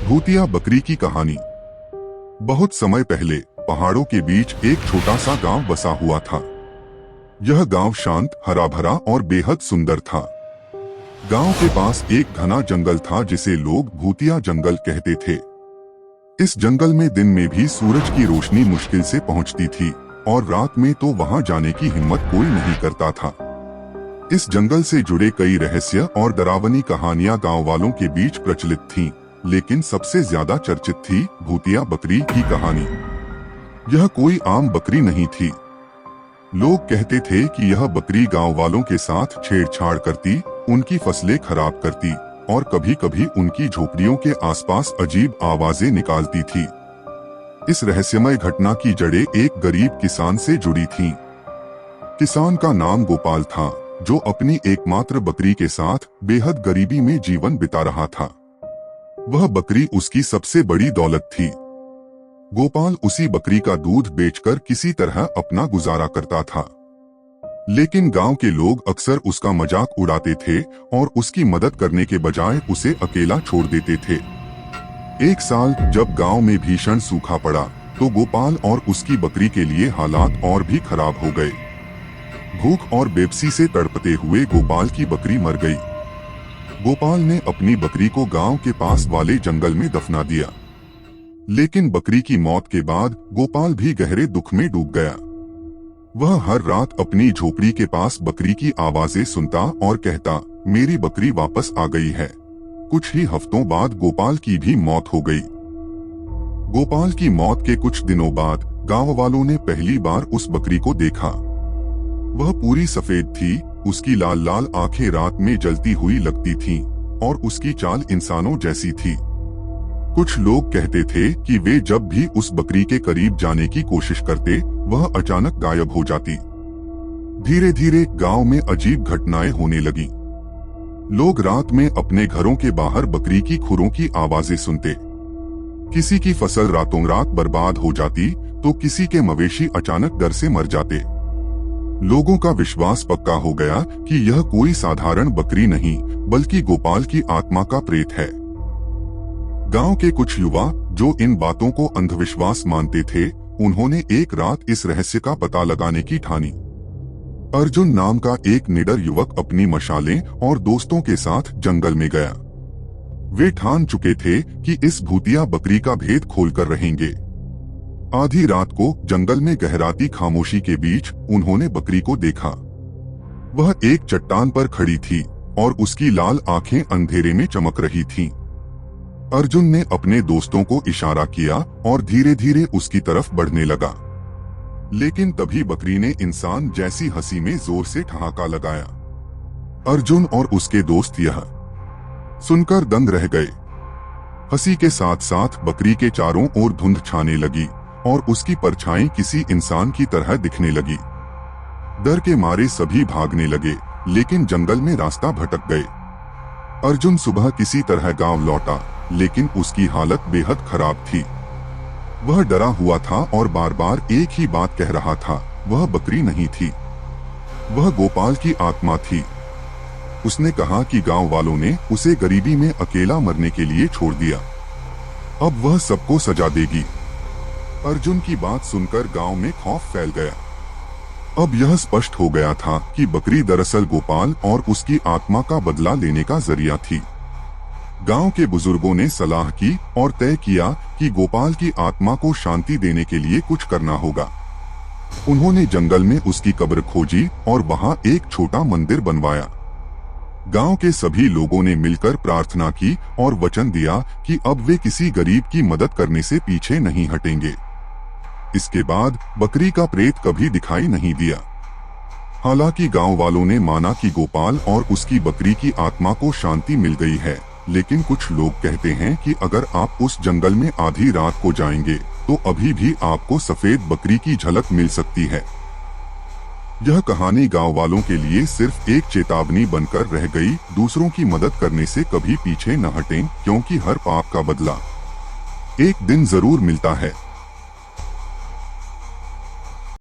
भूतिया बकरी की कहानी। बहुत समय पहले पहाड़ों के बीच एक छोटा सा गांव बसा हुआ था। यह गांव शांत, हरा भरा और बेहद सुंदर था। गांव के पास एक घना जंगल था जिसे लोग भूतिया जंगल कहते थे। इस जंगल में दिन में भी सूरज की रोशनी मुश्किल से पहुंचती थी और रात में तो वहां जाने की हिम्मत कोई नहीं करता था। इस जंगल से जुड़े कई रहस्य और डरावनी कहानियां गांव वालों के बीच प्रचलित थीं, लेकिन सबसे ज्यादा चर्चित थी भूतिया बकरी की कहानी। यह कोई आम बकरी नहीं थी। लोग कहते थे कि यह बकरी गांव वालों के साथ छेड़छाड़ करती, उनकी फसलें खराब करती और कभी-कभी उनकी झोपड़ियों के आसपास अजीब आवाजें निकालती थी। इस रहस्यमय घटना की जड़ें एक गरीब किसान से जुड़ी थीं। किसान का नाम गोपाल था, जो अपनी एकमात्र बकरी के साथ बेहद गरीबी में जीवन बिता रहा था। वह बकरी उसकी सबसे बड़ी दौलत थी। गोपाल उसी बकरी का दूध बेचकर किसी तरह अपना गुजारा करता था। लेकिन गांव के लोग अक्सर उसका मजाक उड़ाते थे और उसकी मदद करने के बजाय उसे अकेला छोड़ देते थे। एक साल जब गांव में भीषण सूखा पड़ा, तो गोपाल और उसकी बकरी के लिए हालात और भी खराब हो गए। भूख और बेबसी से तड़पते हुए गोपाल की बकरी मर गई। गोपाल ने अपनी बकरी को गांव के पास वाले जंगल में दफना दिया। लेकिन बकरी की मौत के बाद गोपाल भी गहरे दुख में डूब गया। वह हर रात अपनी झोपड़ी के पास बकरी की आवाजें सुनता और कहता, मेरी बकरी वापस आ गई है। कुछ ही हफ्तों बाद गोपाल की भी मौत हो गई। गोपाल की मौत के कुछ दिनों बाद गांव वालों ने पहली बार उस बकरी को देखा। वह पूरी सफेद थी, उसकी लाल लाल आंखें रात में जलती हुई लगती थीं और उसकी चाल इंसानों जैसी थी। कुछ लोग कहते थे कि वे जब भी उस बकरी के करीब जाने की कोशिश करते, वह अचानक गायब हो जाती। धीरे धीरे गांव में अजीब घटनाएं होने लगी। लोग रात में अपने घरों के बाहर बकरी की खुरों की आवाजें सुनते। किसी की फसल रातों रात बर्बाद हो जाती, तो किसी के मवेशी अचानक डर से मर जाते। लोगों का विश्वास पक्का हो गया कि यह कोई साधारण बकरी नहीं, बल्कि गोपाल की आत्मा का प्रेत है। गांव के कुछ युवा जो इन बातों को अंधविश्वास मानते थे, उन्होंने एक रात इस रहस्य का पता लगाने की ठानी। अर्जुन नाम का एक निडर युवक अपनी मशालें और दोस्तों के साथ जंगल में गया। वे ठान चुके थे कि इस भूतिया बकरी का भेद खोलकर रहेंगे। आधी रात को जंगल में गहराती खामोशी के बीच उन्होंने बकरी को देखा। वह एक चट्टान पर खड़ी थी और उसकी लाल आंखें अंधेरे में चमक रही थीं। अर्जुन ने अपने दोस्तों को इशारा किया और धीरे धीरे उसकी तरफ बढ़ने लगा। लेकिन तभी बकरी ने इंसान जैसी हंसी में जोर से ठहाका लगाया। अर्जुन और उसके दोस्त यह सुनकर दंग रह गए। हंसी के साथ साथ बकरी के चारों ओर धुंध छाने लगी और उसकी परछाई किसी इंसान की तरह दिखने लगी। डर के मारे सभी भागने लगे, लेकिन जंगल में रास्ता भटक गए। अर्जुन सुबह किसी तरह गांव लौटा, लेकिन उसकी हालत बेहद खराब थी। वह डरा हुआ था और बार बार एक ही बात कह रहा था, वह बकरी नहीं थी, वह गोपाल की आत्मा थी। उसने कहा कि गांव वालों ने उसे गरीबी में अकेला मरने के लिए छोड़ दिया। अब वह सबको सजा देगी। अर्जुन की बात सुनकर गांव में खौफ फैल गया। अब यह स्पष्ट हो गया था कि बकरी दरअसल गोपाल और उसकी आत्मा का बदला लेने का जरिया थी। गांव के बुजुर्गों ने सलाह की और तय किया कि गोपाल की आत्मा को शांति देने के लिए कुछ करना होगा। उन्होंने जंगल में उसकी कब्र खोजी और वहां एक छोटा मंदिर बनवाया। गांव के सभी लोगों ने मिलकर प्रार्थना की और वचन दिया कि अब वे किसी गरीब की मदद करने से पीछे नहीं हटेंगे। इसके बाद बकरी का प्रेत कभी दिखाई नहीं दिया। हालांकि गांव वालों ने माना कि गोपाल और उसकी बकरी की आत्मा को शांति मिल गई है, लेकिन कुछ लोग कहते हैं कि अगर आप उस जंगल में आधी रात को जाएंगे, तो अभी भी आपको सफेद बकरी की झलक मिल सकती है। यह कहानी गांव वालों के लिए सिर्फ एक चेतावनी बनकर रह गई। दूसरों की मदद करने से कभी पीछे न हटें, क्योंकि हर पाप का बदला एक दिन जरूर मिलता है।